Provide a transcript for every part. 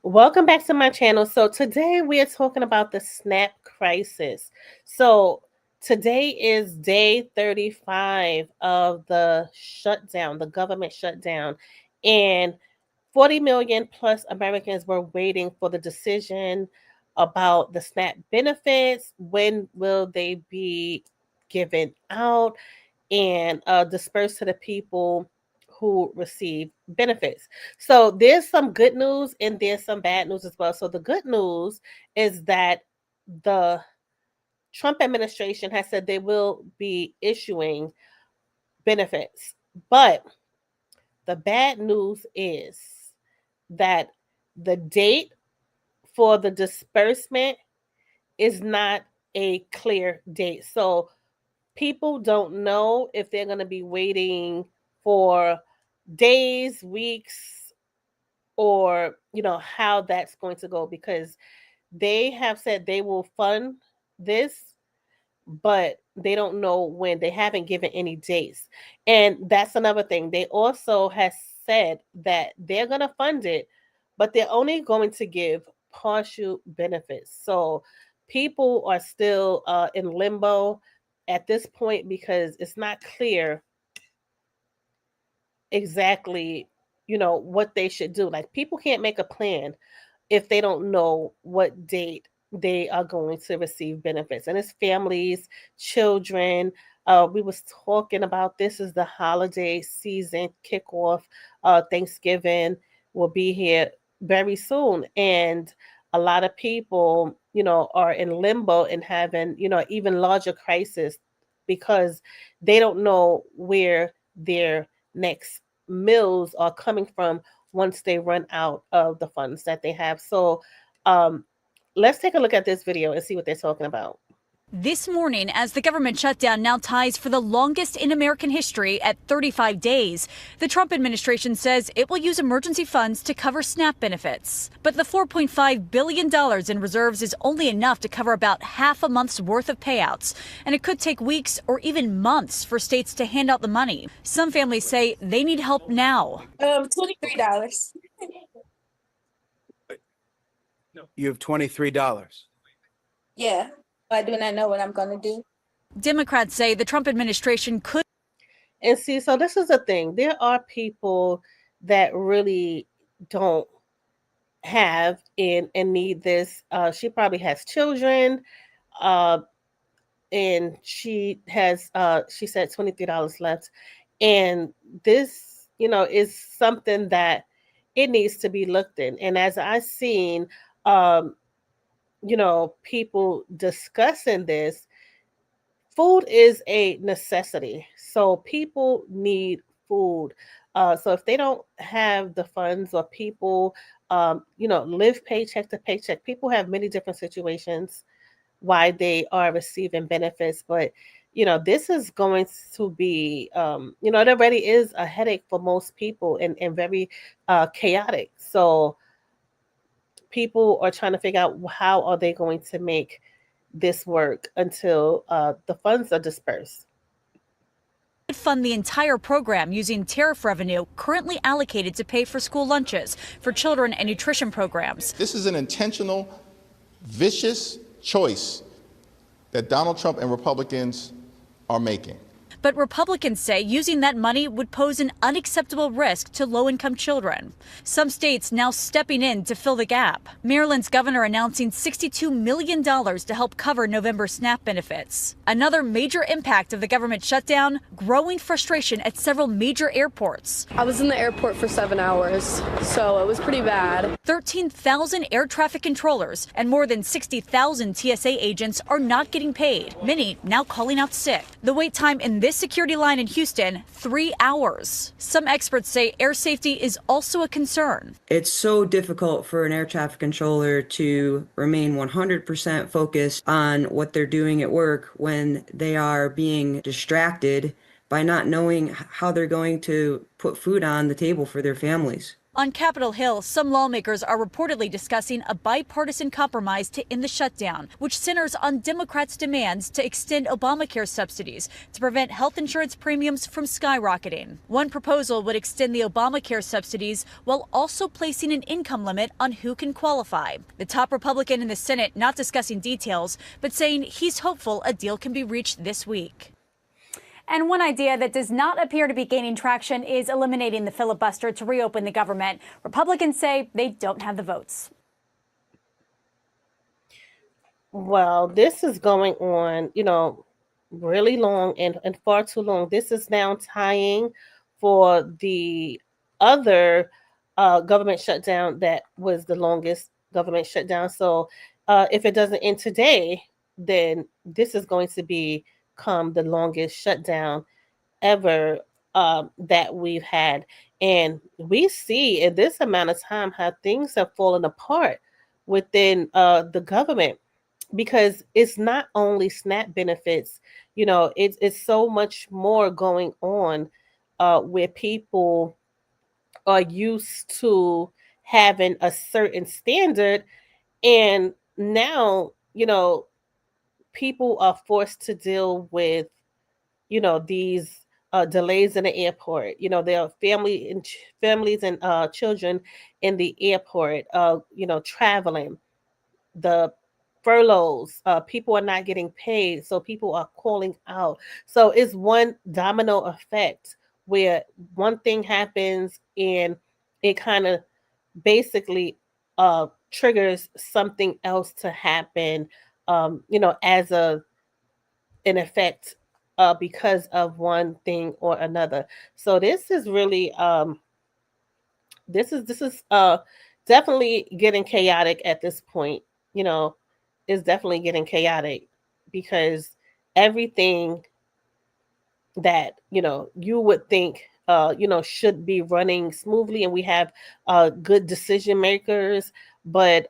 Welcome back to my channel. So today we are talking about the SNAP crisis. So today is day 35 of the shutdown, the government shutdown, and 40 million plus Americans were waiting for the decision about the SNAP benefits. When will they be given out and dispersed to the people who receive benefits? So there's some good news and there's some bad news as well. So the good news is that the Trump administration has said they will be issuing benefits. But the bad news is that the date for the disbursement is not a clear date. So people don't know if they're going to be waiting for days, weeks, or how that's going to go, because they have said they will fund this, but they don't know when. They haven't given any dates. And that's another thing. They also has said that they're going to fund it, but they're only going to give partial benefits. So people are still in limbo at this point because it's not clear exactly, what they should do. Like, people can't make a plan if they don't know what date they are going to receive benefits. And it's families, children. We was talking about, this is the holiday season kickoff. Thanksgiving will be here very soon. And a lot of people, are in limbo and having, even larger crisis because they don't know where their next meals are coming from once they run out of the funds that they have. So let's take a look at this video and see what they're talking about. This morning, as the government shutdown now ties for the longest in American history at 35 days, the Trump administration says it will use emergency funds to cover SNAP benefits. But the $4.5 billion in reserves is only enough to cover about half a month's worth of payouts, and it could take weeks or even months for states to hand out the money. Some families say they need help now. $23. You have $23. Yeah, I do not know what I'm going to do. Democrats say the Trump administration could. And see, so this is the thing. There are people that really don't have and need this. She probably has children, and she has, she said $23 left. And this, is something that it needs to be looked in. And as I seen, people discussing this, food is a necessity. So people need food. So if they don't have the funds, or people, live paycheck to paycheck, people have many different situations why they are receiving benefits. But, this is going to be, it already is a headache for most people, and very chaotic. So people are trying to figure out how are they going to make this work until the funds are dispersed. Fund the entire program using tariff revenue currently allocated to pay for school lunches for children and nutrition programs. This is an intentional, vicious choice that Donald Trump and Republicans are making. But Republicans say using that money would pose an unacceptable risk to low-income children. Some states now stepping in to fill the gap. Maryland's governor announcing $62 million to help cover November SNAP benefits. Another major impact of the government shutdown, growing frustration at several major airports. I was in the airport for 7 hours, so it was pretty bad. 13,000 air traffic controllers and more than 60,000 TSA agents are not getting paid, many now calling out sick. The wait time in this security line in Houston, 3 hours. Some experts say air safety is also a concern. It's so difficult for an air traffic controller to remain 100% focused on what they're doing at work when they are being distracted by not knowing how they're going to put food on the table for their families. On Capitol Hill, some lawmakers are reportedly discussing a bipartisan compromise to end the shutdown, which centers on Democrats' demands to extend Obamacare subsidies to prevent health insurance premiums from skyrocketing. One proposal would extend the Obamacare subsidies while also placing an income limit on who can qualify. The top Republican in the Senate not discussing details, but saying he's hopeful a deal can be reached this week. And one idea that does not appear to be gaining traction is eliminating the filibuster to reopen the government. Republicans say they don't have the votes. Well, this is going on, really long and far too long. This is now tying for the other government shutdown that was the longest government shutdown. So if it doesn't end today, then this is going to become the longest shutdown ever that we've had. And we see in this amount of time how things have fallen apart within the government, because it's not only SNAP benefits, it's so much more going on where people are used to having a certain standard. And now, people are forced to deal with, these delays in the airport. There are families and children in the airport, traveling, the furloughs, people are not getting paid, so people are calling out. So it's one domino effect where one thing happens and it kind of basically triggers something else to happen, as an effect because of one thing or another. So this is really this is definitely getting chaotic at this point. Is definitely getting chaotic because everything that you would think should be running smoothly, and we have good decision makers, but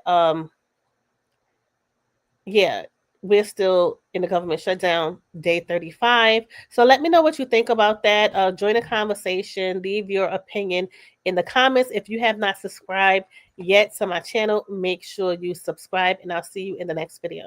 yeah, we're still in the government shutdown, day 35. So let me know what you think about that. Join the conversation. Leave your opinion in the comments. If you have not subscribed yet to my channel, make sure you subscribe, and I'll see you in the next video.